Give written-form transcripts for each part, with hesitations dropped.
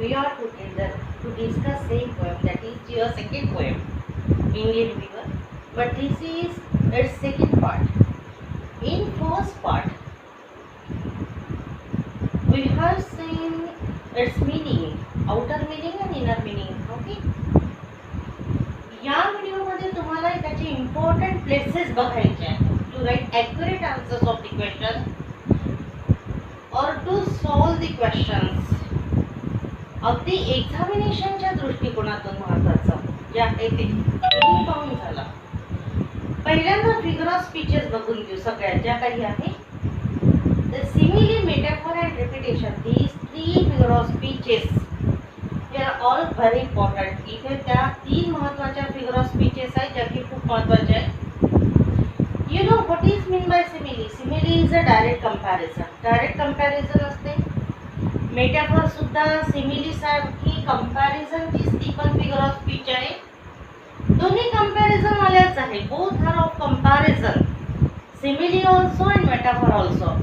we are together to discuss same poem, that is your second poem, Indian River. But this is its second part. In first part, we have seen its meaning, outer meaning and inner meaning. Okay. या व्हिडिओमध्ये तुम्हाला त्याचे important places बघायचे आहेत to write accurate answers of the question और to solve the questions. अगदी एक्झामिनेशनच्या दृष्टिकोनातून महत्त्वाचं जे आहे ते पाहून झाला. पहिल्यांदा फिगर ऑफ स्पीचेस बघून घेऊ सगळ्यात ज्या काही आहे. The simile, metaphor and repetition, these three figure of speeches they are all very important. इथे त्या तीन महत्त्वाच्या फिगर ऑफ स्पीचेस आहेत ज्या की खूप महत्त्वाच्या आहेत. You know what is mean by simile? Simile is a direct comparison. Direct comparison असते. मेटाफॉर सुद्धा सिमिली सारखी कंपॅरिझनचीच ती पण फिगर ऑफ स्पीच आहे. दोन्ही कंपॅरिझन वाल्याच आहे. Both are of comparison. Simile also and metaphor also.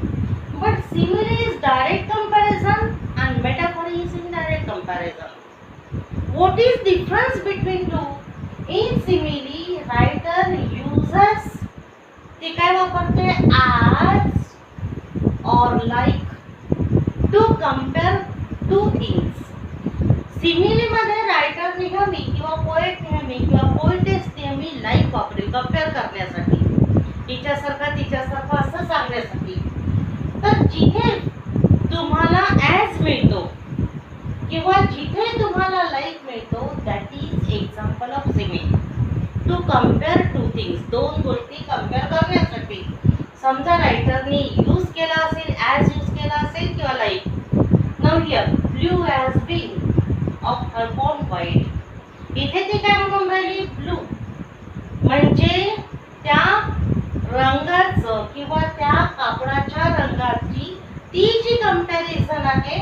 But simile is direct comparison and metaphor is indirect comparison. What is difference between two? In simile, writer uses ते काय वापरते as or like to compare two things. Simile मध्ये writer नेहमी किंवा poet नेहमी किंवा poetess नेहमी like वापरेल कंपेअर करण्यासाठी, तिच्यासारखा असं सांगण्यासाठी. तर जिथे तुम्हाला ॲज मिळतो किंवा जिथे तुम्हाला लाईक मिळतो that is example of simile. To compare two things, दोन गोष्टी कम्पेअर करण्यासाठी. समजा रायटरने यूज केला असेल, ॲज यूज केला असेल किंवा like. Now here blue has been of her born white. इथे ती काय म्हणून राहिली? ब्लू. म्हणजे त्या रंगाचं किंवा त्या कापडाच्या रंगाची ती जी कंपॅरिझन आहे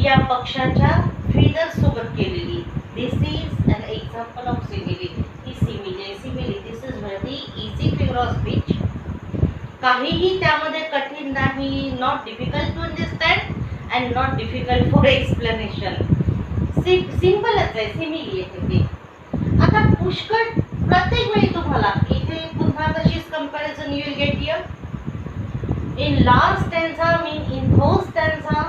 या पक्षाच्या फिगर सोबत केलेली. This is an example of simile. ही simile this is very easy figure of speech. काहीही त्यामध्ये कठीण नाही. Not difficult to understand and not difficult for explanation. सिम्पलच आहे सिमिली आहे ते. आता पुष्कळ प्रत्येक वेळी तुम्हाला इथे पुन्हा तशीच comparison you will get here. In last stanza mean in those stanza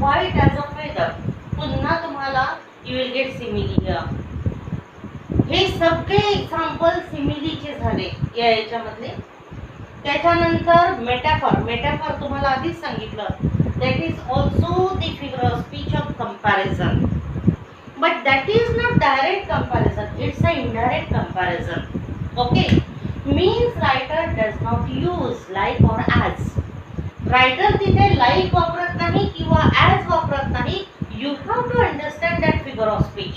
white as a feather. पुन्हा तुम्हाला you will get simile here. हे सगळे एक्झाम्पल सिमिलीचे झाले या याच्यामधले. त्याच्यानंतर मेटाफॉर तुम्हाला आधीच सांगितलं that is also the figure of speech of comparison. But that is not direct comparison. It's an indirect comparison. Okay. Means writer does not use like or as. Writer तिथे like वापरत नाही किंवा as वापरत नाही. You have to understand that figure of speech.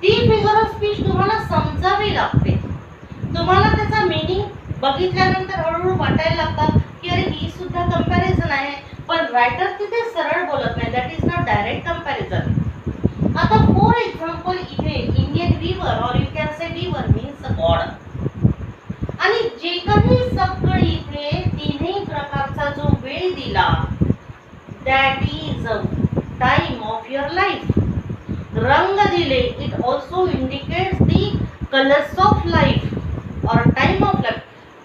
ती figure of speech तुम्हाला समजावी लागते. तुम्हाला त्याचा मीनिंग बघितल्यानंतर हळूहळू वाटायला लागतं की अरे ही सुद्धा कंपॅरिझन आहे. पण रायटर तिथे सरळ बोलत नाही. That is not direct comparison. आता फॉर एक्झाम्पल इथे इंडियन रिव्हर और you can say river means a God. आणि जे काही सगळं इथे तिन्ही प्रकारचा जो वेळ दिला that is a time of your life. रंग दिले it also indicates the colours of life और टाइम ऑफ लाईफ.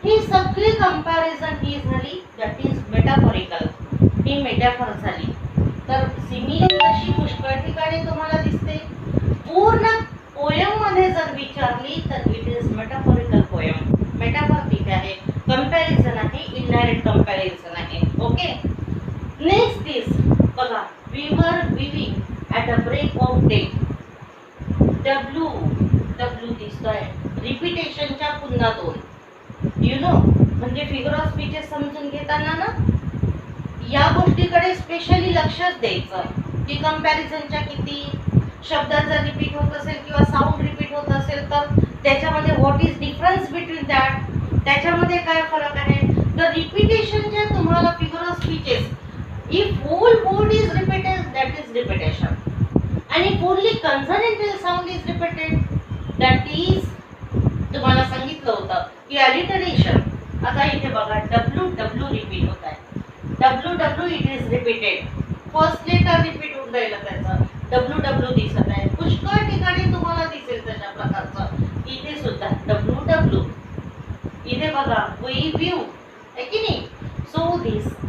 ही सगळी कंपॅरिझन ही झाली that is metaphorical. He metaphor झाली. तर सिमिली अशी पुष्कळ ठिकाणी तुम्हाला दिसते. पूर्ण पोयम मध्ये जर विचारली तर it is metaphorical poem. Metaphor ठीक आहे, कंपॅरिझन आहे, इनडायरेक्ट कंपॅरिझन आहे. ओके. नेक्स्ट इज बघा we were weaving at a break of day. W दिसतोय रिपिटेशनच्या पुन्हा दोन. यू नो म्हणजे फिगर ऑफ स्पीचेस समजून घेताना ना या गोष्टीकडे स्पेशली लक्षच द्यायचं की कंपॅरिझनच्या किती शब्द जर रिपीट होत असेल किंवा साऊंड रिपीट होत असेल तर त्याच्यामध्ये what is difference between that. त्याच्यामध्ये काय फरक आहे. द रिपिटेशनच्या तुम्हाला figure of speeches if whole word is repeated that is repetition आणि if only consonantal sound is repeated that is तुम्हाला सांगितलं होतं की अलिटरेशन. आता इथे बघा डब्ल्यू रिपीट होत आहे. W it is repeated. First letter repeat होऊन राहिलं त्याचं. डब्ल्यू डब्ल्यू दिसत आहे, पुष्कळ ठिकाणी तुम्हाला दिसेल तशा प्रकारचं. इथे सुद्धा डब्ल्यू डब्ल्यू, इथे बघा वी व्यू आहे की नाही. So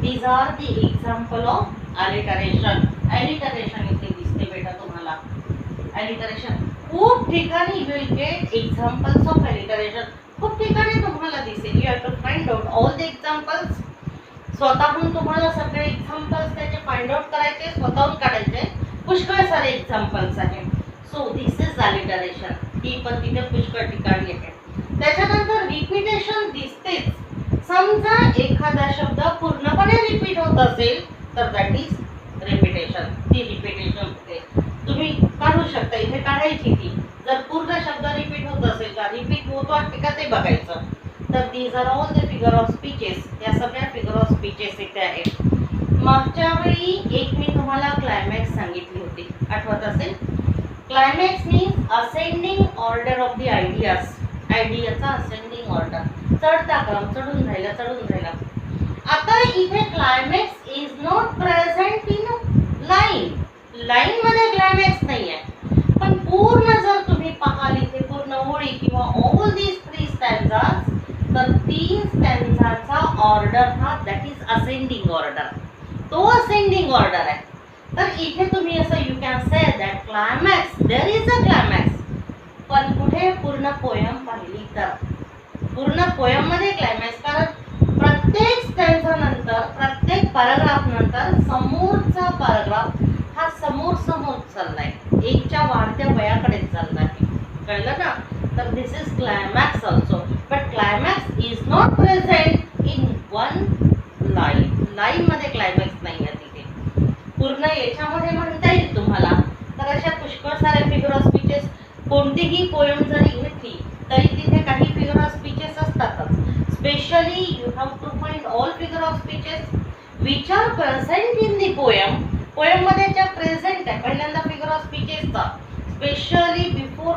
these are the example of alliteration. alliteration इथे दिसते बेटा तुम्हाला. alliteration खूप ठिकाणी you will get examples of alliteration. खूप ठिकाणी तुम्हाला दिसेल. You have to find out all the examples. स्वतःहून तुम्हाला सगळे एक्झाम्पल्स त्याचे फाइंड आउट करायचे, स्वतःहून काढायचे. पुष्कळ सारे एक्झाम्पल्स आहेत. So this is alliteration. ही पण तिथे पुष्कळ ठिकाणी आहे. त्याच्यानंतर रिपीटेशन दिसतेच. समजा एखादा शब्द पूर्णपणे रिपीट होत असेल तर दॅट इज रिपीटेशन. ती रिपीटेशन होते. तुम्ही काढू शकता, इथे काढायची ती. जर पूर्ण शब्द रिपीट होत असेल का, रिपीट होतो वाटते का ते बघायचं. तर these are all the figure of speeches. या सगळ्या फिगर ऑफ स्पीचेस इथे आहेत. मागच्या वेळी एक मी तुम्हाला क्लायमॅक्स सांगितली होती, आठवत असेल. Climax means ascending order of the ideas. आयडियाचा असेंडिंग ऑर्डर, चढता क्रम, चढून राहिला. आता इथे climax is not present in line. Line मध्ये क्लायमॅक्स नाही आहे. पण पूर्ण जर तुम्ही पाहाल इथे पूर्ण ओळी किंवा ऑल दीज 3 स्टॅन्झाज, तर 3 स्टॅन्झाचा ऑर्डर हा दॅट इज असेंडिंग ऑर्डर. तो असेंडिंग ऑर्डर आहे. तर इथे तुम्ही असं you can say that climax, there is a climax. पण कुठे पूर्ण पोयम पाहिली तर पूर्ण पोयम मध्ये क्लायमॅक्स. कारण प्रत्येक स्टॅन्झा नंतर, प्रत्येक पॅराग्राफ नंतर समोरचा पॅराग्राफ हा समोर चाललाय, एकच्या वाढत्या वयाकडे चाललाय. कळलं ना. तर this is climax also. But climax is not present in one line. Line मध्ये क्लायमॅक्स नाही आहे तिथे. पूर्ण याच्यामध्ये म्हणता येईल तुम्हाला. तर अशा पुष्कळ साऱ्या फिगर ऑफ स्पीचेस. कोणतीही पोयम जरी घेतली तरी तिथे काही फिगर ऑफ स्पीचेस असतातच. Specially you have to find all figure of speeches which are present in the poem. Poem मध्ये ज्या प्रेझेंट आहे, पहिल्यांदा फिगर ऑफ स्पीचेसचा स्पेशली बिफोर,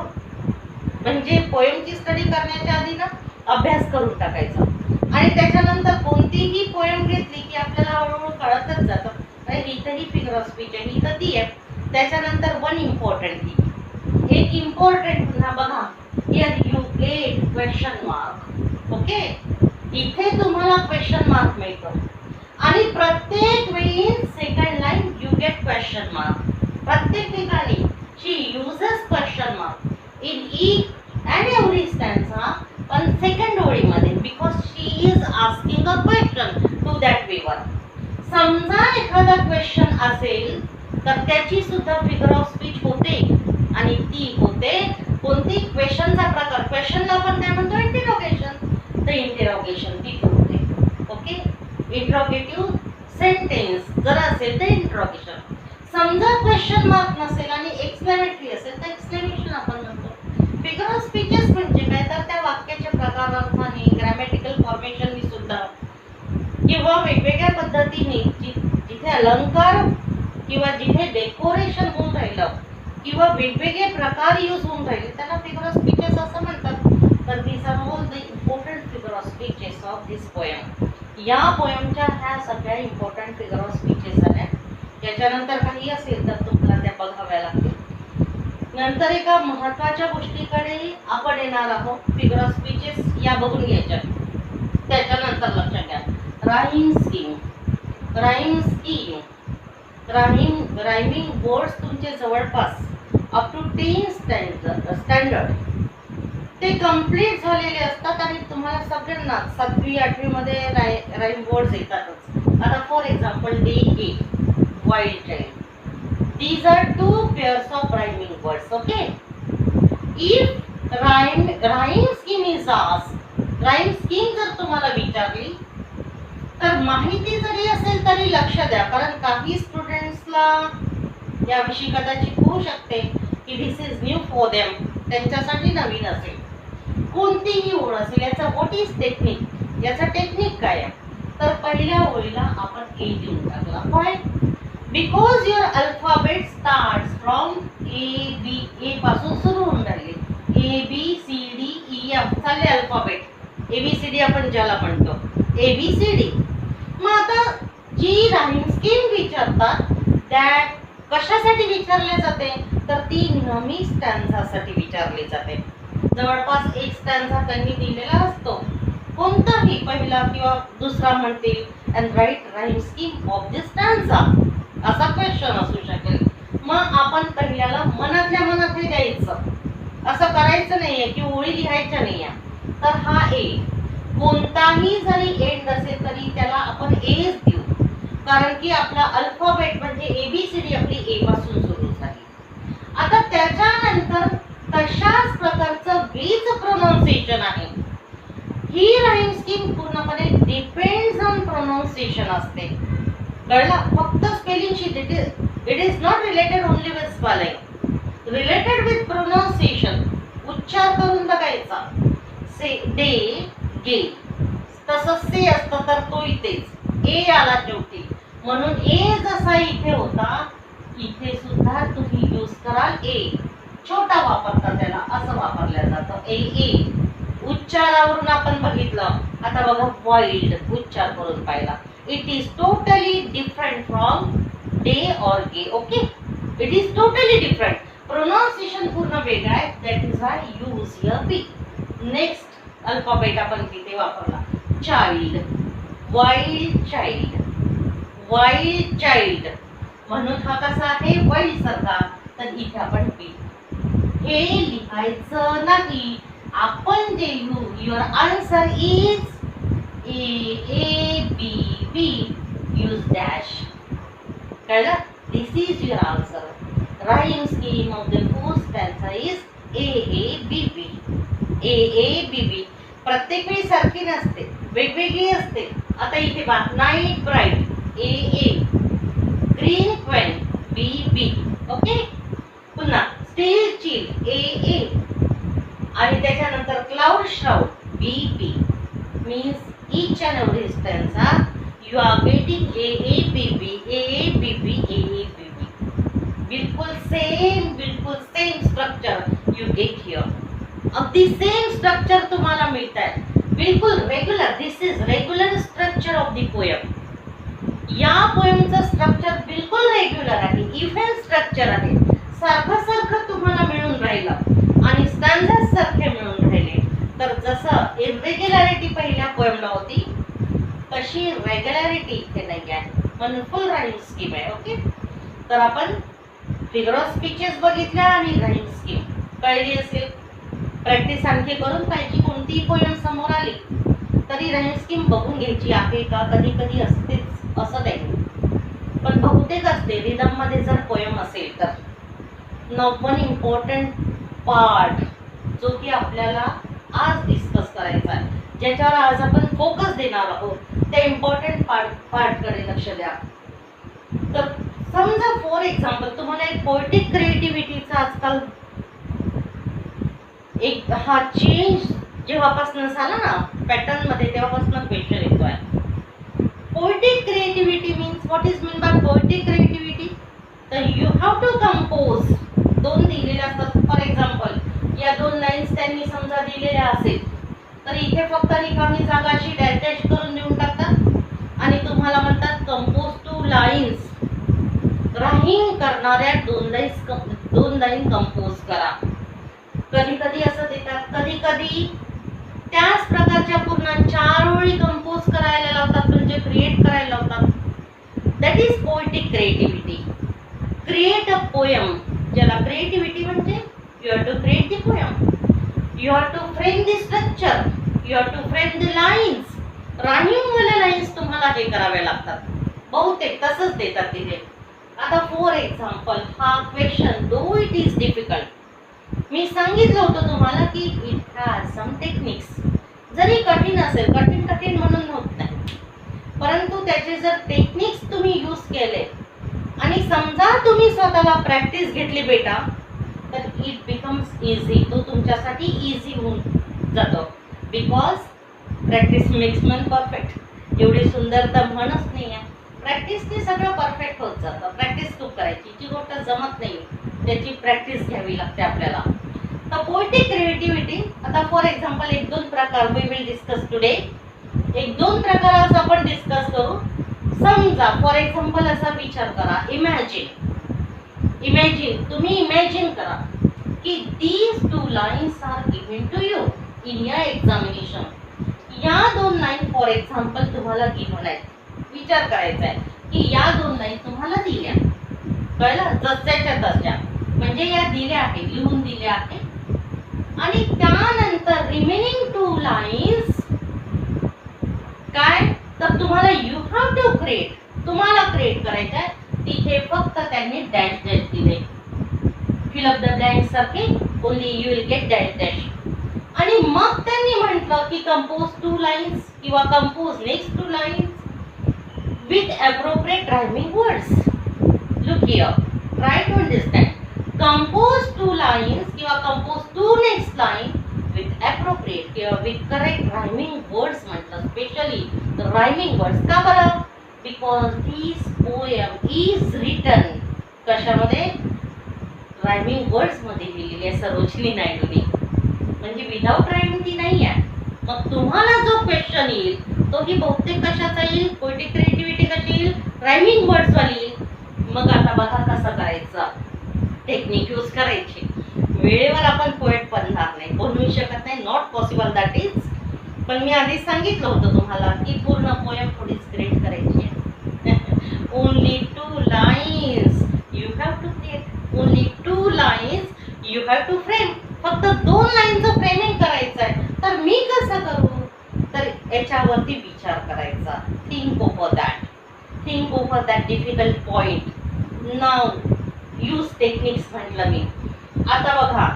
म्हणजे पोयमची स्टडी करण्याच्या आधी ना अभ्यास करून टाकायचा. आणि त्याच्यानंतर कोणतीही पोयम घेतली की आपल्याला हळूहळू कळतच जातं, अरे इथंही फिगर ऑफ स्पीच आहे, ही तर ती आहे. त्याच्यानंतर वन इम्पॉर्टंट थिंग, एक इम्पॉर्टंट पुन्हा बघा, here you get question mark. Okay, इथे तुम्हाला क्वेश्चन मार्क मिळतो. आणि प्रत्येक वेळी second line you get question mark. प्रत्येक ठिकाणी she uses question mark in each and every stanza. पण सेकंड ओळीमध्ये, because she is asking a question to that viewer. समजा एखादा क्वेश्चन असेल तर त्याची सुद्धा फिगर ऑफ स्पीच होते. आणि ती होते कोणती, क्वेश्चनचा प्रकार. क्वेश्चनला आपण काय म्हणतो, इंटरोगेशन. तर इंटरोगेशन तिथे होते. ओके, इंट्रोगेटिव्ह सेंटेन्स जर असेल तर इंट्रोगेशन. समजा क्वेश्चन मार्क नसेल आणि एक्सक्लेमेटरी असेल तर एक्सक्लेमेशन आपण म्हणतो. फिगर ऑफ स्पीचेस म्हणजे काय, तर त्या वाक्याच्या प्रकार, अर्थाने, ग्रॅमॅटिकल फॉर्मेशननी सुद्धा किंवा वेगवेगळ्या पद्धतीने जिथे अलंकार किंवा जिथे डेकोरेशन होऊन राहिलं किंवा वेगवेगळे प्रकार यूज होऊन राहिले त्याला फिगर ऑफ स्पीचेस असं म्हणतात. तर these are all the important figure of speeches of this poem. या पोयमच्या ह्या सगळ्या इम्पॉर्टंट फिगर ऑफ स्पीचेस झाल्या. याच्यानंतर काही असेल तर तुम्हाला त्या बघाव्या लागतील. नंतर एका महत्त्वाच्या गोष्टीकडे आपण येणार आहोत. फिगर ऑफ स्पीचेस या बघून घ्यायच्या. त्याच्यानंतर लक्षात घ्या, rhyme scheme. Rhyme scheme, rhyming words तुमचे जवळपास अप टू 10 स्टँडर्ड ते कंप्लीट झालेले असतात. आणि तुम्हाला सगळ्यांना 7वी 8वी मध्ये राईम वर्ड्स येतातच. आता for example, day gate, wild child. These are 2 pairs of rhyming words. Okay, if rhyme scheme is asked, rhyme scheme जर तुम्हाला विचारली तर माहिती जरी असेल तरी लक्ष द्या. कारण काही स्टुडंट्सला याविषयी कदाचित होऊ शकते की this is new for them, त्यांच्यासाठी नवीन असेल. कोणतीही ओळ असेल, याचा व्हॉट इज टेक्निक, याचा टेक्निक काय आहे. तर पहिल्या ओळीला आपण ए देऊन टाकला. Why, because your alphabet starts from A B. A पासून सुरू होऊन राहिले. A B C D E F चालले alphabet. A B C D आपण ज्याला म्हणतो ए बी सी डी. मग आता जी राईम स्कीम विचारतात दॅट कशासाठी विचारले जाते तर ती नेहमी स्टॅन्झासाठी विचारली जाते. जवळपास एक स्टॅन्झा त्यांनी दिलेला असतो, कोणताही पहिला किंवा दुसरा म्हणतील and write rhyme scheme of this stanza असा क्वेश्चन असू शकेल. मग आपण पहिल्याला मनातल्या मनात हे द्यायचं, असं करायचं नाहीये की ओळी लिहायच्या नाहीये. तर हा ए कोणताही जरी एंड असेल तरी त्याला आपण एच देऊ, कारण की आपला अल्फाबेट म्हणजे एबीसीडी आपली ए पासून सुरू झाली. आता त्याच्यानंतर तशाच प्रकारचं बीच प्रोनाउन्सिएशन आहे. ही राईम स्कीम पूर्णपणे डिपेंड्स ऑन प्रोनाउन्सिएशन असते. कळला? फक्त spelling sheet it is not related only with spelling, related with pronunciation. उच्चार करून बघायचा. से डे गे, तसं से असतं तर तो इथेच ए आला शेवटी, म्हणून ए जसा इथे होता इथे सुद्धा तुम्ही यूज कराल ए. छोटा वापरता त्याला असं वापरलं जातं ए ए. उच्चारावरून आपण बघितलं. आता बघा वाईल्ड उच्चार करून पाहिला. It is totally different from day और gay. Okay, it is totally different. Pronunciation पूर्ण वेगळं आहे. That is I use here B. Next alphabet आपण तिथे वापरला. Child, wild child, wild child, म्हणून हा कसा आहे वाईल्ड सारखा. तर इथे आपण बी हे लिहायचं नाही. आपण जे your answer is A A B B, use dash. कळलं? This is your answer. Rhyme scheme of the fourth stanza is A A B B. A A B B प्रत्येक वेळी सारखी नसते, वेगवेगळी असते. आता इथे बा night bright A A, green queen B B. Okay, पुन्हा स्टील चिल ए ए, आणि त्याच्यानंतर cloud shroud B B. Means each and every stanza you are getting a A B B A A B B A A B B. बिल्कुल same structure you get here. अगदी same structure तुम्हाला मिळत आहे, बिलकुल regular. This is regular structure of the poem. या पोएमचं structure बिलकुल regular आहे, इव्हन स्ट्रक्चर आहे. सारखं सारखं तुम्हाला मिळून राहिलं आणि स्टॅन्झास सारखे मिळून राहिले. तर जसं इरेग्युलॅरिटी पहिल्या पोएमला होती तशी रेग्युलॅरिटी इथे नाही आहे, म्हणून फुल राईम स्कीम आहे. ओके, तर आपण फिगर ऑफ स्पीचेस बघितल्या आणि राईम स्कीम कळली असेल. प्रॅक्टिस आणखी करून पाहिजे. कोणतीही पोएम समोर आली तरी राईम स्कीम बघून घ्यायची आहे का. कधी कधी असतेच असं नाही, पण बहुतेक असते रिदम मध्ये जर पोएम असेल तर. वन इम्पॉर्टंट पार्ट जो की आपल्याला आज डिस्कस करायचा आहे, ज्याच्यावर आज आपण फोकस देणार आहोत, त्या इम्पॉर्टंट पार्टकडे लक्ष द्या. तर समजा फॉर एक्झाम्पल तुम्हाला एक पोएटिक क्रिएटिव्हिटीचा आजकाल एक हा चेंज जेव्हापासून झाला ना पॅटर्न मध्ये, तेव्हापासून क्वेश्चन येतोय. Poetic creativity means what is mean by poetic creativity. तर यू हॅव टू कंपोज. दोन दिलेले असतात. फॉर एक्झाम्पल या दोन लाईन्स त्यांनी समजा दिलेल्या असेल तर इथे फक्त रिकामी जागा अशी डॅश डॅश करून देऊन टाकतात आणि तुम्हाला म्हणतात कंपोज टू लाईन्स. राहीम करणाऱ्या दोन लाईन कंपोज करा. कधी कधी असं देतात, कधी कधी त्याच प्रकारच्या पूर्ण 4 ओळी कंपोज करायला लावतात, म्हणजे क्रिएट करायला लावतात. That is poetic creativity. Create a poem, ज्याला क्रिएटिव्हिटी म्हणजे you have to create the poem, you have to frame the structure, you have to frame the lines. राहीमवाल्या लाईन्स तुम्हाला हे कराव्या लागतात. बहुतेक तसंच देतात तिथे. आता फॉर एक्झाम्पल हा question though it is difficult, मी सांगितलं होतं तुम्हाला की इट हॅज सम टेक्निक्स. जरी कठीण असेल, कठीण म्हणून होत नाही, परंतु त्याचे जर टेक्निक्स तुम्ही यूज केले आणि समजा तुम्ही स्वतःला प्रॅक्टिस घेतली बेटा, तर इट बिकम्स इझी. तो तुमच्यासाठी इझी होऊन जातो. Because practice makes man perfect. एवढी सुंदर तर म्हणच नाही आहे. प्रॅक्टिसने सगळं परफेक्ट होत जातं. प्रॅक्टिस खूप करायची, जी गोष्ट जमत नाही त्याची प्रॅक्टिस घ्यावी लागते आपल्याला. तर पोएटिक क्रिएटिव्हिटी आता फॉर एक्झाम्पल 1-2 प्रकार वी विल डिस्कस टुडे. 1-2 प्रकार आज आपण डिस्कस करू. समजा फॉर एक्झाम्पल असा विचार करा, इमॅजिन इमॅजिन, तुम्ही इमॅजिन करा की these two lines are given to you in your examination. या 2 लाईन फॉर एक्झाम्पल तुम्हाला गिव्हन आहेत. विचार करायचा आहे की या 2 लाईन तुम्हाला दिल्या, कळलं, जशाच्या तशा, म्हणजे या दिल्या आहे, लिहून दिल्या आहे. आणि त्यानंतर रिमेनिंग 2 लाईन्स काय, तर तुम्हाला यू हॅव टू क्रिएट, तुम्हाला क्रिएट करायचं आहे. तिथे फक्त त्यांनी डॅश डॅश दिले. फिल अप द ब्लँक्स सारखे, only you will get dash dash. आणि मग त्यांनी म्हटलं की कंपोज 2 लाईन्स किंवा compose next 2 lines with appropriate rhyming words. Look here, try to understand. Compose 2 lines किंवा compose 2 next line with appropriate किंवा with correct rhyming words म्हटलं. Specially rhyming words का बरं? Because this poem is written कशामध्ये? Rhyming words मध्ये लिहिलेली आहे सरोजिनी नायडूने, म्हणजे विदाउट रायमिंग ती नाही आहे. मग तुम्हाला जो क्वेश्चन येईल तो ही बहुतेक कशाचा येईल? पोएटिक क्रिएटिव्हिटी कशी येईल? रायमिंग वर्ड्स वाली येईल. मग आता बघा कसं करायचं, टेक्निक यूज करायची. वेळेवर आपण पोएट बनणार नाही, बनवू शकत नाही, नॉट पॉसिबल दॅट इज. पण मी आधी सांगितलं होतं तुम्हाला की पूर्ण पोएम थोडीच क्रिएट करायची आहे. Only 2 lines you have to create, only 2 lines you have to frame. फक्त 2 लाईनचं फ्रेमिंग करायचं आहे. तर मी कसं करू? तर याच्यावरती विचार करायचा. Think over that, think over that difficult point. Now use techniques म्हटलं मी. आता बघा,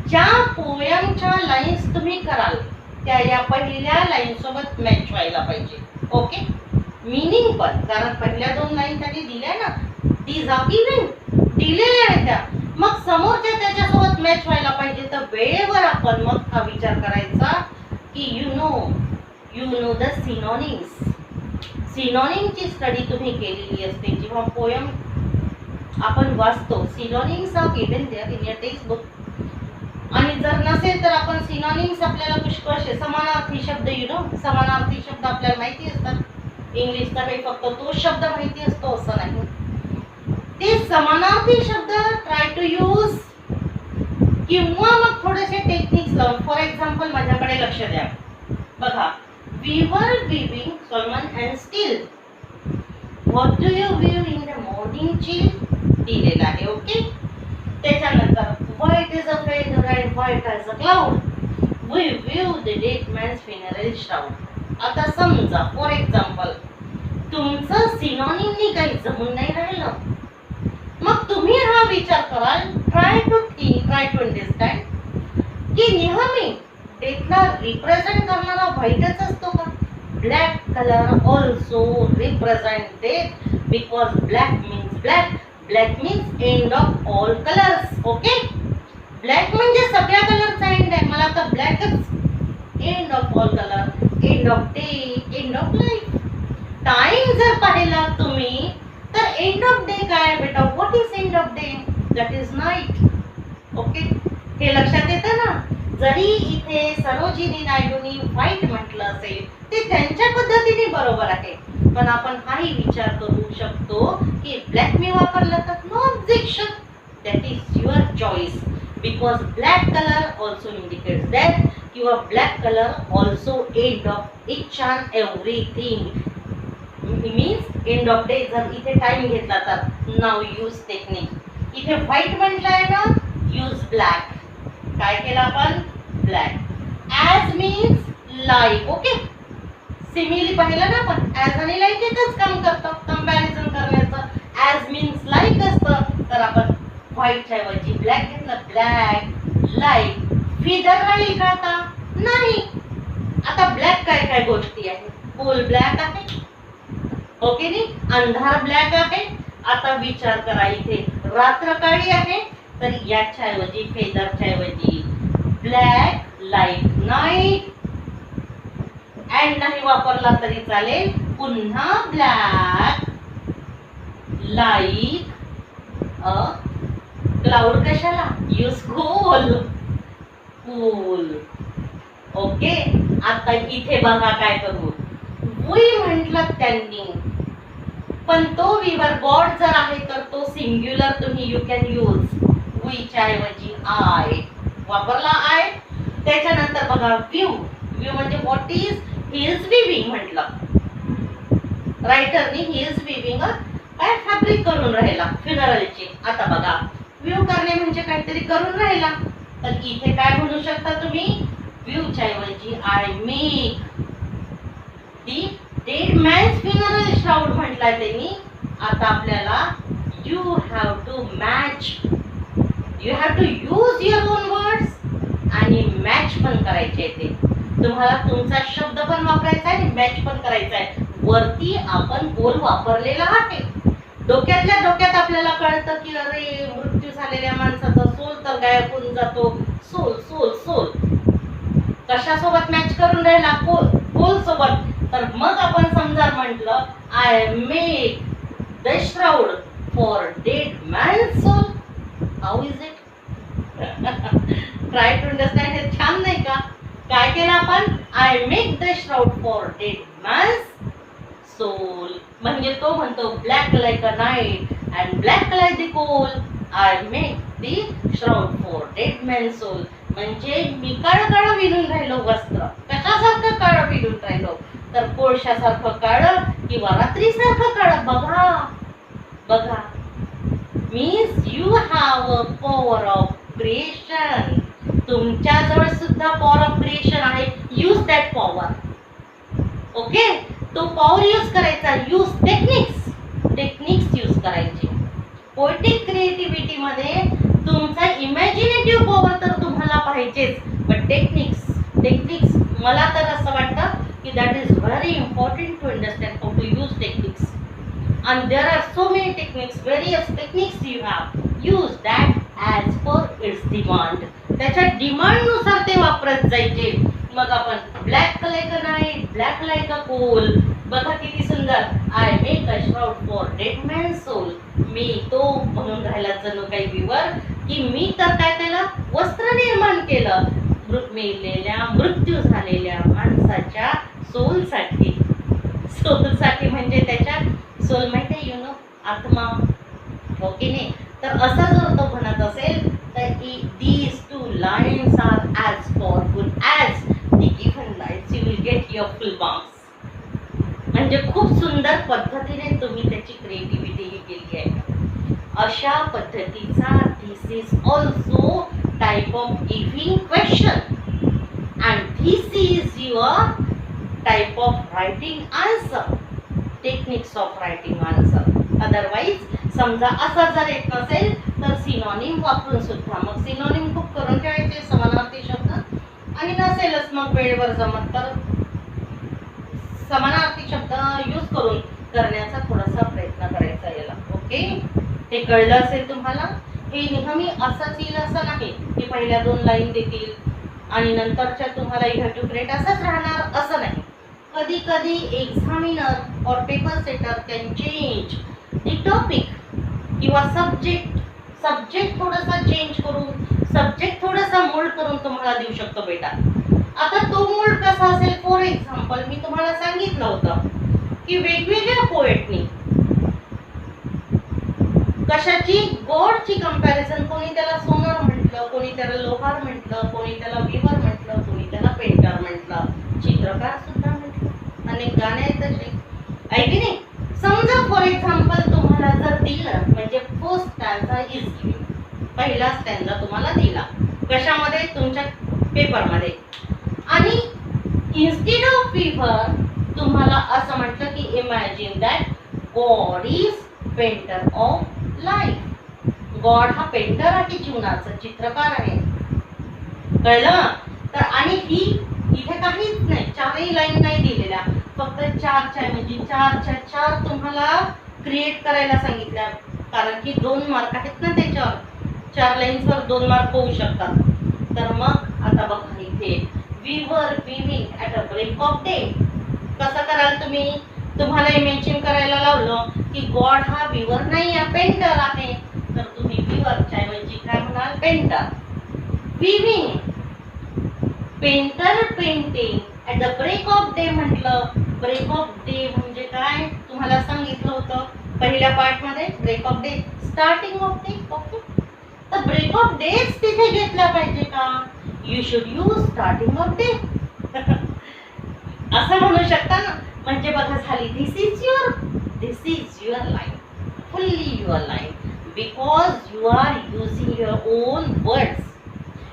ज्या पोयमच्या लाईन्स तुम्ही कराल त्या या पहिल्या लाईन सोबत मॅच व्हायला पाहिजे. ओके, मीनिंग पण, कारण पहिल्या 2 लाईन त्यांनी दिल्या ना, ती जागीवेन दिलेल्या आहेत त्या, मग समोरच्या त्याच्यासोबत मॅच व्हायला पाहिजे. तर वेळेवर आपण मग हा विचार करायचा की यू नो द सिनॉनिम्स. सिनॉनिमची स्टडी तुम्ही केलेली असते जेव्हा पोयम आपण वाचतो. Synonyms are given there in your text book. आणि जर नसेल तर आपण सिनॉनिम्स आपल्याला पुष्कळशे समानार्थी शब्द, समानार्थी शब्द आपल्याला माहिती असतात. इंग्लिशचा काही फक्त तोच शब्द माहिती असतो असं नाही. ते समानार्थी शब्द ट्राय टू यूज, किंवा मग थोडेसे टेक्निक्स लावून. फॉर एक्झाम्पल माझ्याकडे लक्ष द्या. बघा, we were weaving solemn and still. What do you weave in the morning chill दिलेला आहे. ओके, त्याच्यानंतर white is a feather and white as a cloud. We weave the dead man's funeral shout. आता समजा for example तुमचं सिनॉनिमनी काही जमून नाही राहिलं, मग तुम्ही हा विचार कराल, try to think, try to understand की नेहमी डेथला रिप्रेझेंट करणारा व्हाईटच असतो का? Black colour also represent death, because black means black. Black means end of all colours. Okay, black म्हणजे सगळ्या कलरचा एंड आहे. मला तर ब्लॅकच, end of all colour, end of day, end of life. Time जर पाहिला तुम्ही तर एंड ऑफ डे काय बेटा? What is end of day? That is night. Okay, हे लक्षात येतं ना. जरी इथे सरोजिनी नायडूंनी व्हाईट म्हटलं असेल ते त्यांच्या पद्धतीने बरोबर आहे, पण आपण हाही विचार करू शकतो की ब्लॅक मी वापरलं तर no objection, that is your choice. Because black colour also indicates death, किंवा black colour also end of each and everything. Means end of day. जर इथे टाइम घेतला तर नाव यूज टेक्निक. इथे व्हाईट म्हटलंय ना, यूज ब्लॅक. काय केलं आपण? Black. As means like. Okay, simile पाहिलं ना आपण, ॲज आणि लाईक एकच काम करतं कंपॅरिझन करण्याचं. ॲज मीन्स लाईक असतं, तर आपण व्हाईटच्या ऐवजी ब्लॅक घेतलं. Black, like. फिदर राहील का आता? नाही. आता ब्लॅक काय काय गोष्टी आहेत? होल ब्लॅक आहे. ओके नी, अंधार ब्लॅक आहे. आता विचार करा, इथे रात्र काळी आहे, तर याच्या ऐवजी, फेदरच्या ऐवजी ब्लॅक, लाईट, नाईट. अँड नाही वापरला तरी चालेल. पुन्हा ब्लॅक, लाईट, क्लाउड कशाला यूज? कूल. कूल. ओके, आता इथे बघा काय करू. वी म्हटलं त्यांनी, पण तो विवर गॉड जर आहे तर तो सिंग्युलर तुम्ही यू कॅन यूज वीच्या ऐवजी आय वापरला आय. त्याच्यानंतर बघा व्यू. व्यू म्हणजे what is he is viewing म्हटलं. रायटरनी ही इज विविंग काय फॅब्रिक करून राहिला फ्युनरलची. आता बघा व्यू करणे म्हणजे काहीतरी करून राहिला, तर इथे काय म्हणू शकता तुम्ही व्ह्यूच्या ऐवजी I make the dead man's funeral shroud म्हटलाय त्यांनी. आता आपल्याला you have to match, you have to use your own words आणि मॅच पण करायचे ते. तुम्हाला तुमचा शब्द पण वापरायचा आहे आणि मॅच पण करायचा आहे. वरती आपण बोल वापरलेला आहे. डोक्यातल्या डोक्यात आपल्याला कळतं की अरे मृत्यू झालेल्या माणसाचा सोल तर गायब होऊन जातो. सोल सोल सोल कशासोबत मॅच करून राहिला बोल सोबत. तर मग आपण समजा म्हटलं I make the shroud for dead man soul. How is it? Try to understand. हे छान नाही का? काय केलं आपण I make the shroud for dead man's soul म्हणजे तो म्हणतो black like a night and black like the coal I make the shroud for dead man soul. म्हणजे मी काळं काळं विणून राहिलो वस्त्र. कशासारखं काळं विणून राहिलो तर कोळशासारखं काळं किंवा रात्रीसारखं काळं. बघा बघा means you have a power of creation. तुमच्याजवळ सुद्धा पॉवर ऑफ क्रिएशन आहे. Use that power. ओके, तो पॉवर यूज करायचा. Use techniques. टेक्निक्स यूज करायचे. पोएटिक क्रिएटिव्हिटी मध्ये तुमचा इमॅजिनेटिव्ह पॉवर तर तुम्हाला पाहिजेच, पण टेक्निक्स टेक्निक्स मला तर असं वाटतं की that is very important to understand how to use techniques. and there are so many techniques, various techniques you have. Use that as per its demand. त्याच्या डिमांड नुसार ते वापरत जायचे. मग आपण black like a night, black like a coal. बघा किती सुंदर. I make a shroud for dead man soul. मी तो म्हणून राहिला जणू काही विवर की मी तर काय केलं वस्त्र निर्माण केलं मेलेल्या मृत्यू झालेल्या माणसाच्या सोलसाठी. सोलसाठी म्हणजे त्याच्या सोल माहिती आहे, यू नो, आत्मा. हो की नाही? तर असा जर तो म्हणत असेल तर these two lines are as powerful as the given lines. You will get your full marks. म्हणजे खूप सुंदर पद्धतीने तुम्ही त्याची क्रिएटिव्हिटी ही केली आहे. अशा पद्धतीचा this is also type of giving question and this is your type of writing answer. Techniques of writing answer. Otherwise समजा असा जर येत नसेल तर सिनॉनिम वापरून सुद्धा. मग सिनॉनिम खूप करून ठेवायचे समानार्थी शब्द आणि नसेलच मग वेळेवर जमत तर समानार्थी शब्द यूज करून करण्याचा थोडासा प्रयत्न करायचा याला. ओके, हे कळलं असेल तुम्हाला. हे नेहमी असंच येईल असं नाही की पहिल्या 2 लाईन देतील आणि नंतरच्या तुम्हाला यू हॅव टू क्रिएट असंच राहणार असं नाही. कधी कधी एक्झामिनर और paper setter can change the topic किंवा सब्जेक्ट थोडासा चेंज करून सब्जेक्ट थोडासा मोल्ड करून तुम्हाला देऊ शकतो बेटा. आता तो मोल्ड कसा असेल? फॉर एक्झाम्पल मी तुम्हाला सांगितलं होतं की वेगवेगळ्या पोएटनी कशाची गॉडची कंपॅरिझन. कोणी त्याला सोनार म्हटलं, कोणी त्याला लोहार म्हटलं, कोणी त्याला विवर म्हटलं, कोणी त्याला पेंटर म्हटलं, चित्रकार सुद्धा म्हटलं. अनेक गाणे आहेत तसे, आहे की नाही? समजा फॉर एक्झाम्पल तुम्हाला जर दिलं म्हणजे फर्स्ट स्टॅन्झा इज गिव्हन, पहिला स्टॅन्झा तुम्हाला दिला कशामध्ये? तुमच्या पेपरमध्ये. आणि इन्स्टेड ऑफ विवर तुम्हाला असं म्हटलं की imagine that God is painter of life. God हा पेंटर आहे जीवनाचा, चित्रकार आहे. कळलं? तर आणि ही इथे काहीच नाही, 4ही लाईन नाही दिलेल्या, फक्त 4च्या म्हणजे 4च्या 4 तुम्हाला क्रिएट करायला सांगितल्या. कारण की 2 मार्क आहेत ना त्याच्यावर. 4 लाईन्सवर 2 मार्क होऊ शकतात. तर मग आता बघा इथे we were weaving at a break of day. कसं कराल तुम्ही? तुम्हाला इमॅजिन करायला लावलं की गॉड हा विवर नाही आहे, पेंटर आहे. तर तुम्ही विवरच्या ऐवजी काय म्हणाल? Painter. Weaving, painter painting at the break of day म्हटलं. ब्रेक ऑफ डे म्हणजे काय तुम्हाला सांगितलं होतं? पहिल्या पार्ट मध्ये break of day, starting of day. Okay, तर ब्रेक ऑफ डेज तिथे घेतला पाहिजे का? You should use starting of day असं म्हणू शकता ना. म्हणजे बघा झाली, this is your life, fully your life, because you are using your own words,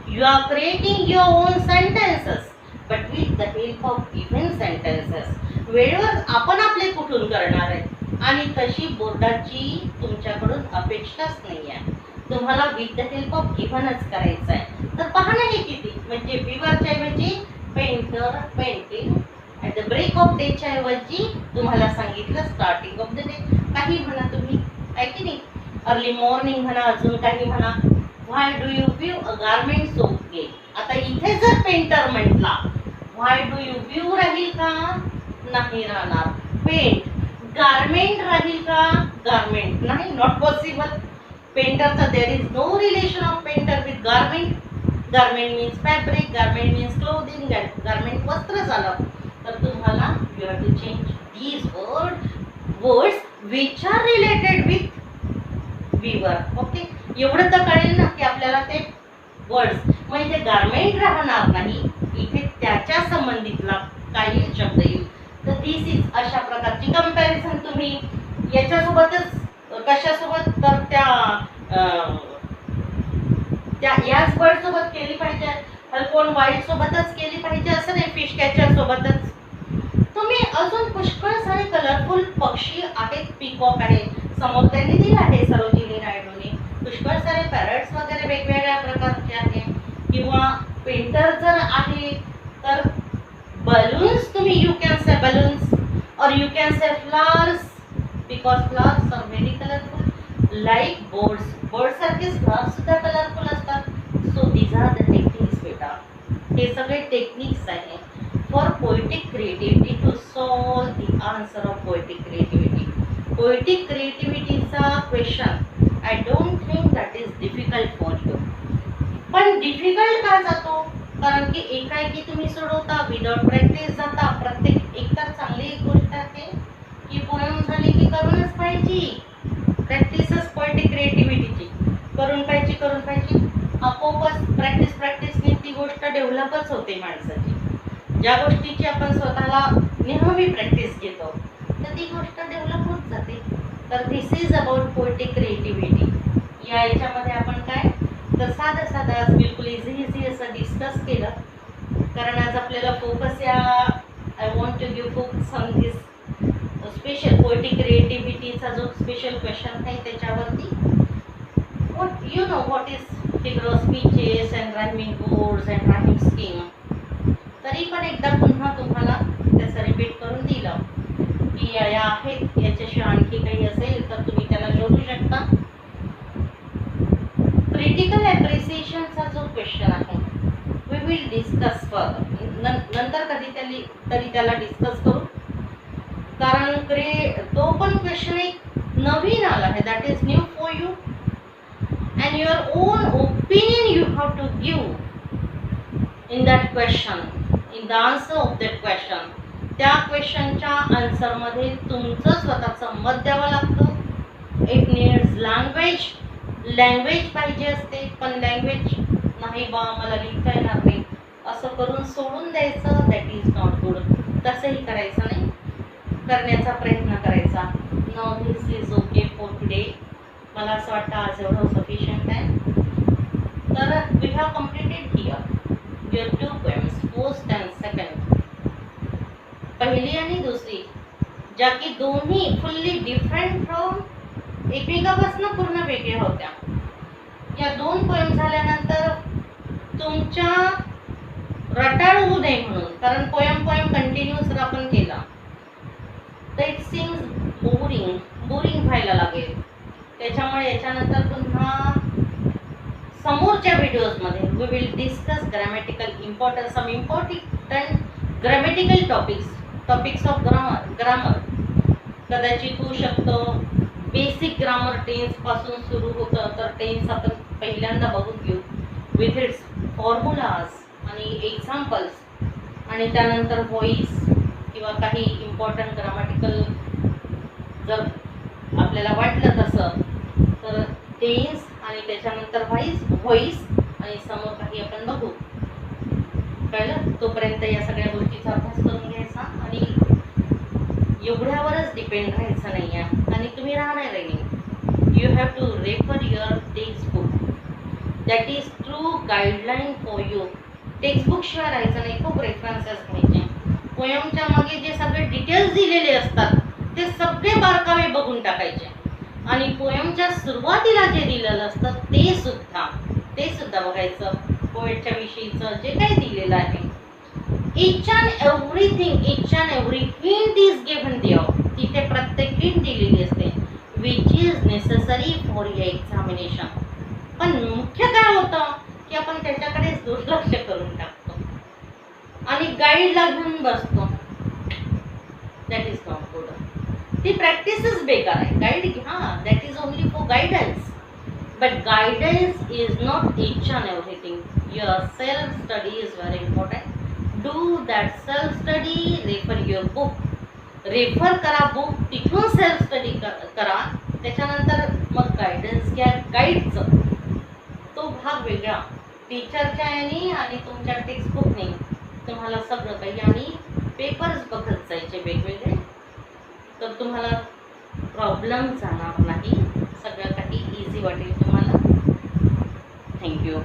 you are creating your on sentences, but with the help of given sentences. वेळेवर आपण आपले कुठून करणार आहे, आणि तशी बोर्डाची तुमच्याकडून अपेक्षाच नाही आहे. तुम्हाला विथ द हेल्प ऑफ गिव्हनच करायचं आहे. तर पहा ना हे किती, म्हणजे विवरच्या ऐवजी painter, painting. At the break of डेच्या ऐवजी तुम्हाला सांगितलं स्टार्टिंग ऑफ द डे. काही म्हणा तुम्ही, आहे की नाही, अर्ली मॉर्निंग म्हणा, अजून काही म्हणा. Why do you view a garment so gay. आता इथे जर पेंटर म्हटला, व्हाय डू यू व्यू राहील का? नाही राहणार. पेंट, गारमेंट राहील का? गारमेंट नाही, नॉट पॉसिबल. पेंटरचा there is no relation of painter with garment. Garment means fabric, garment means clothing, garment वस्त्र झालं. तर तुम्हाला you have to change these words which are related with weaver. Okay, एवढं तर कळेल ना की आपल्याला ते वर्ड्स, म्हणजे गारमेंट राहणार नाही, इथे त्याच्या संबंधितला काही शब्द येईल. तर दिस इज अशा प्रकारची कंपॅरिझन तुम्ही याच्यासोबतच, कशासोबत, तर त्या याच बर्ड सोबत केली पाहिजे. हलकोन वाईट सोबतच केली पाहिजे असं नाही, फिश कॅचर सोबतच. तुम्ही अजून पुष्कळ सारे कलरफुल पक्षी आहेत, पीकॉक आहे, समोर त्यांनी दिलं आहे सरोजिनी नायडूने. पुष्कळ सारे पॅरट्स वगैरे वेगवेगळ्या प्रकारचे आहे. किंवा पेंटर जर आहे तर बलून्स, तुम्ही यू कॅन से बलून्स, और you can say flowers, because flowers are very colourful, like birds. Bird सारखे फ्लावर्स सुद्धा कलरफुल असतात. So these are the techniques बेटा. हे सगळे टेक्निक्स आहे for poetic creativity, to solve the answer of poetic creativity. Poetic क्रिएटिव्हिटीचा question I don't think that is difficult for you. पण difficult का जातो? कारण की एकाएकी तुम्ही सोडवता, विदाउट प्रॅक्टिस जाता. प्रत्येक एकतर चांगली एक गोष्ट आहे की पोएम झाली की करूनच पाहिजे. प्रॅक्टिसच पोएटिक क्रिएटिव्हिटीची करून पाहिजे. आपोआपच प्रॅक्टिसने ती गोष्ट डेव्हलपच होते माणसाची. ज्या गोष्टीची आपण स्वतःला नेहमी प्रॅक्टिस घेतो तर ती गोष्ट डेव्हलप होत जाते. तर this is about poetic creativity. या याच्यामध्ये आपण काय, तर साधं आज बिलकुल इझी असं डिस्कस केलं. कारण आज आपल्याला फोकस या, I want to give focus on this special poetic क्रिएटिव्हिटीचा जो स्पेशल क्वेश्चन आहे त्याच्यावरती. you know what is figure of speeches and rhyming words and rhyming scheme. तरी पण एकदा पुन्हा तुम्हाला त्याचं रिपीट करून दिलं की या आहेत. याच्याशिवाय आणखी काही असेल तर तुम्ही त्याला शोधू शकता. क्रिटिकल ॲप्रिसिएशनचा जो क्वेश्चन आहे वी विल डिस्कस फर्दर. नंतर कधी तरी त्याला डिस्कस करू. कारण तो पण क्वेश्चन एक नवीन आला आहे, that is new for you. And your own opinion you have to give in that question, in the answer of that question. त्या क्वेश्चनच्या आन्सरमध्ये तुमचं स्वतःचं मत द्यावं लागतं. इट नीड्स लँग्वेज पाहिजे असते. पण लँग्वेज नाही बा मला लिहिता येणार नाही असं करून सोडून द्यायचं, दॅट इज नॉट गुड. तसंही करायचं नाही, करण्याचा प्रयत्न करायचा. No this is okay for today. मला असं वाटतं आज एवढं सफिशियंट आहे. तर we have completed here your 2 poems, first and second. पहिली आणि दुसरी, ज्या की दोन्ही फुल्ली डिफरंट फ्रॉम एकमेकापासून पूर्ण वेगळ्या होत्या. या 2 पोएम झाल्यानंतर तुमच्या रटाळ होऊ नये म्हणून, कारण पोएम कंटिन्यूस जर आपण केला तर इट सीम्स बोरिंग व्हायला लागेल. त्याच्यामुळे याच्यानंतर पुन्हा समोरच्या व्हिडिओजमध्ये we will discuss some important grammatical topics of grammar. कदाचित होऊ शकतं बेसिक ग्रामर टेन्स पासून सुरू होतं, तर टेन्स आपण पहिल्यांदा बघून घेऊ विथ इट्स फॉर्म्युलाज आणि एक्झाम्पल्स. आणि त्यानंतर व्हॉइस किंवा काही इम्पॉर्टंट ग्रामॅटिकल जर आपल्याला वाटलं तसं, तर टेन्स आणि त्याच्यानंतर व्हॉइस आणि समोर काही आपण बघू. कळलं? तोपर्यंत या सगळ्या गोष्टीचा अभ्यास करून घ्यायचा आणि एवढ्यावरच डिपेंड राहायचं नाही आहे. आणि तुम्ही राहणार नाही, you have to refer your text book, that is true guideline for you. Textbook शिवाय राहायचं नाही, खूप रेफरन्सेस घ्यायचे. पोयमच्या मागे जे सगळे डिटेल्स दिलेले असतात ते सगळे बारकावे बघून टाकायचे आणि पोयमच्या सुरुवातीला जे दिलेलं असतं ते सुद्धा बघायचं. पोएटच्या विषयीचं जे काही दिलेलं आहे, each and every hint is given there. तिथे प्रत्येक हिंट दिलेली असते, which is necessary for your examination. पण मुख्य काय होतं की आपण त्याच्याकडेच दुर्लक्ष करून टाकतो आणि गाईडला घेऊन बसतो. That is not good. ती प्रॅक्टिसच बेकार आहे. Guide that is only for guidance, but guidance is not each and everything. Your self study is very important. Do that self study, refer your book. Refer करा book, तिथून self study करा. त्याच्यानंतर मग guidance घ्या गाईडचं. तो भाग वेगळा. टीचरच्या याने आणि तुमच्या टेक्स्टबुकने तुम्हाला सगळं काही आणि पेपर्स बघत जायचे वेगवेगळे, तर तुम्हाला प्रॉब्लेम जाणार नाही. सगळं काही इझी वाटेल तुम्हाला. थँक्यू.